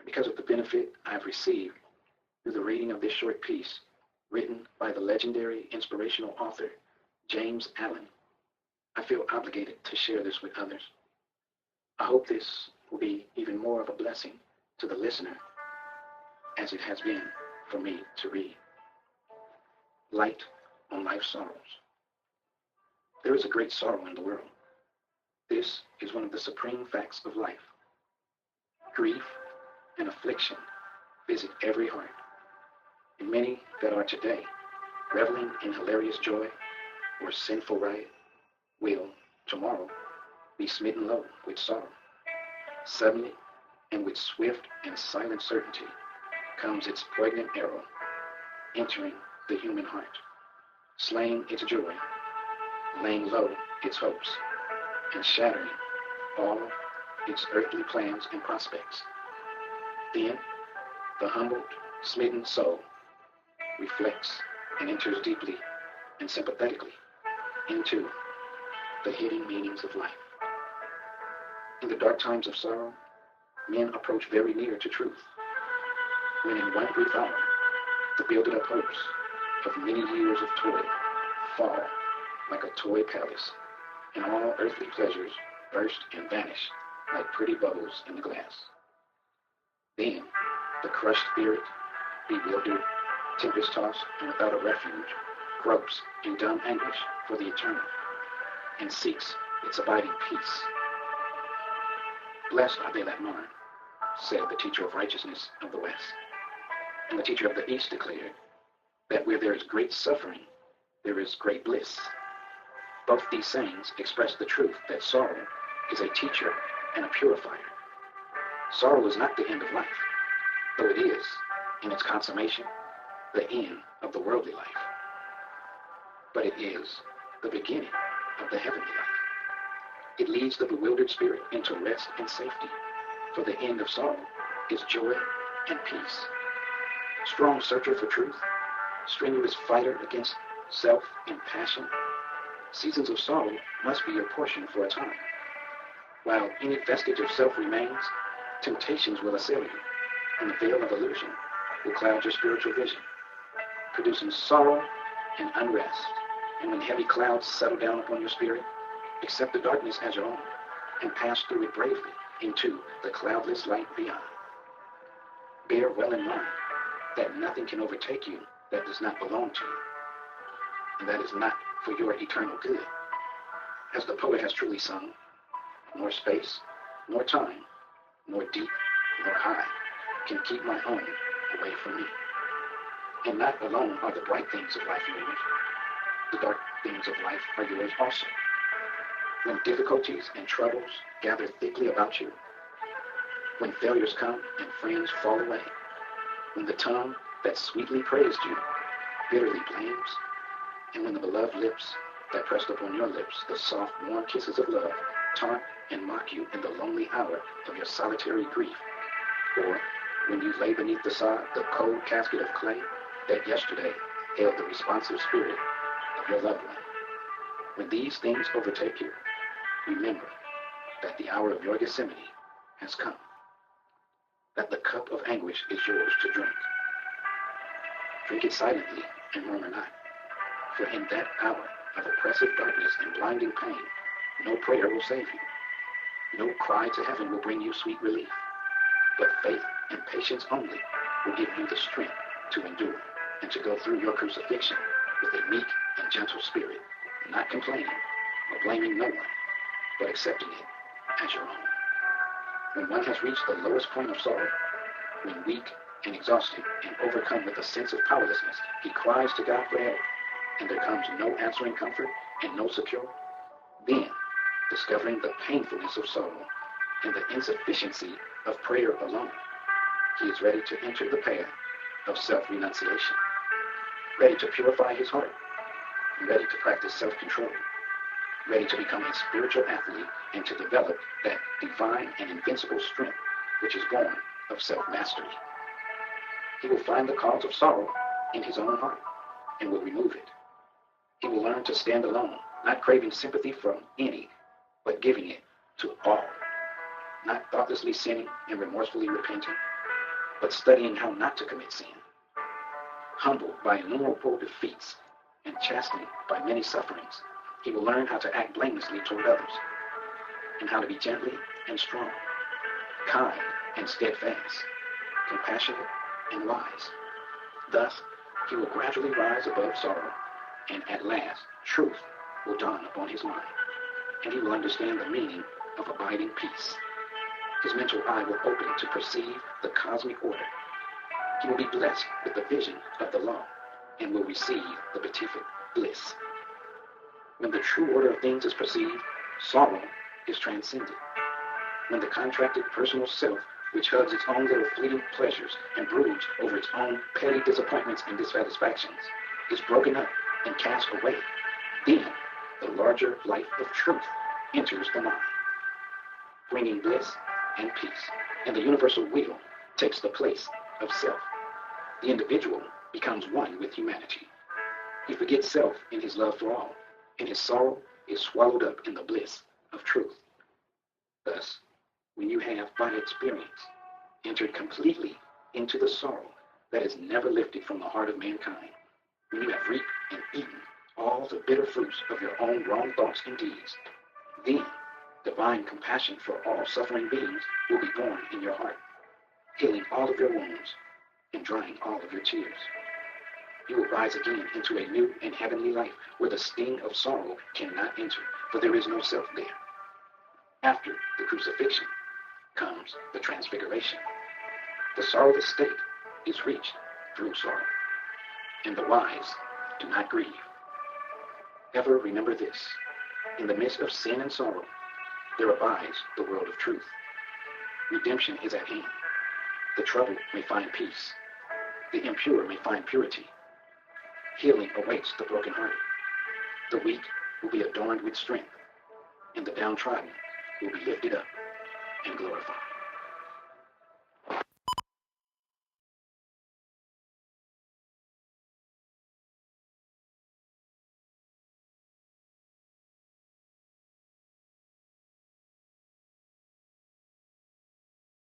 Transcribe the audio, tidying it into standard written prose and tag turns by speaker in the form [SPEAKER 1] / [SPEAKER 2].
[SPEAKER 1] because of the benefit I've received through the reading of this short piece written by the legendary inspirational author James Allen, I feel obligated to share this with others. I hope this will be even more of a blessing to the listener as it has been for me to read. Light on Life's Sorrows. There is a great sorrow in the world. This is one of the supreme facts of life. Grief and affliction visit every heart, and many that are today reveling in hilarious joy or sinful riot will, tomorrow, be smitten low with sorrow. Suddenly, and with swift and silent certainty, comes its poignant arrow, entering the human heart, slaying its joy, laying low its hopes, and shattering all its earthly plans and prospects. Then, the humbled, smitten soul reflects and enters deeply and sympathetically into the hidden meanings of life. In the dark times of sorrow, men approach very near to truth, when in one brief hour, the builded up hopes of many years of toil fall like a toy palace, and all earthly pleasures burst and vanish like pretty bubbles in the glass. Then, the crushed spirit, bewildered, tempest-tossed, and without a refuge, gropes in dumb anguish for the eternal, and seeks its abiding peace. Blessed are they that mourn, said the teacher of righteousness of the West. And the teacher of the East declared that where there is great suffering, there is great bliss. Both these sayings express the truth that sorrow is a teacher and a purifier. Sorrow is not the end of life, though it is, in its consummation, the end of the worldly life. But it is the beginning of the heavenly life. It leads the bewildered spirit into rest and safety, for the end of sorrow is joy and peace. Strong searcher for truth, strenuous fighter against self and passion, seasons of sorrow must be your portion for a time. While any vestige of self remains, temptations will assail you, and the veil of illusion will cloud your spiritual vision, producing sorrow and unrest. And when heavy clouds settle down upon your spirit, accept the darkness as your own, and pass through it bravely into the cloudless light beyond. Bear well in mind that nothing can overtake you that does not belong to you, and that is not for your eternal good. As the poet has truly sung, nor space, nor time, nor deep, nor high can keep my own away from me. And not alone are the bright things of life yours, the dark things of life are yours also. When difficulties and troubles gather thickly about you, when failures come and friends fall away, when the tongue that sweetly praised you bitterly blames, and when the beloved lips that pressed upon your lips the soft, warm kisses of love taunt and mock you in the lonely hour of your solitary grief, or when you lay beneath the sod the cold casket of clay that yesterday held the responsive spirit of your loved one. When these things overtake you, remember that the hour of your Gethsemane has come, that the cup of anguish is yours to drink. Drink it silently and murmur not, for in that hour of oppressive darkness and blinding pain, no prayer will save you. No cry to heaven will bring you sweet relief, but faith and patience only will give you the strength to endure and to go through your crucifixion with a meek and gentle spirit, not complaining or blaming no one, but accepting it as your own. When one has reached the lowest point of sorrow, when weak and exhausted and overcome with a sense of powerlessness, he cries to God for help, and there comes no answering comfort and no succor, then, discovering the painfulness of sorrow and the insufficiency of prayer alone, he is ready to enter the path of self-renunciation, ready to purify his heart, ready to practice self-control, ready to become a spiritual athlete and to develop that divine and invincible strength which is born of self-mastery. He will find the cause of sorrow in his own heart and will remove it. He will learn to stand alone, not craving sympathy from any, but giving it to all, not thoughtlessly sinning and remorsefully repenting, but studying how not to commit sin. Humbled by innumerable defeats and chastened by many sufferings, he will learn how to act blamelessly toward others, and how to be gently and strong, kind and steadfast, compassionate and wise. Thus, he will gradually rise above sorrow, and at last truth will dawn upon his mind, and he will understand the meaning of abiding peace. His mental eye will open to perceive the cosmic order. He will be blessed with the vision of the law, and will receive the beatific bliss. When the true order of things is perceived, sorrow is transcended. When the contracted personal self, which hugs its own little fleeting pleasures and broods over its own petty disappointments and dissatisfactions, is broken up and cast away, then the larger life of truth enters the mind, bringing bliss and peace, and the universal will takes the place of self. The individual becomes one with humanity. He forgets self in his love for all, and his sorrow is swallowed up in the bliss of truth. Thus, when you have, by experience, entered completely into the sorrow that is never lifted from the heart of mankind, when you have reaped and eaten all the bitter fruits of your own wrong thoughts and deeds, then divine compassion for all suffering beings will be born in your heart, healing all of your wounds and drying all of your tears. You will rise again into a new and heavenly life where the sting of sorrow cannot enter, for there is no self there. After the crucifixion comes the transfiguration. The sorrowless state is reached through sorrow, and the wise do not grieve. Ever remember this: in the midst of sin and sorrow, there abides the world of truth. Redemption is at hand. The troubled may find peace. The impure may find purity. Healing awaits the brokenhearted. The weak will be adorned with strength, and the downtrodden will be lifted up and glorified.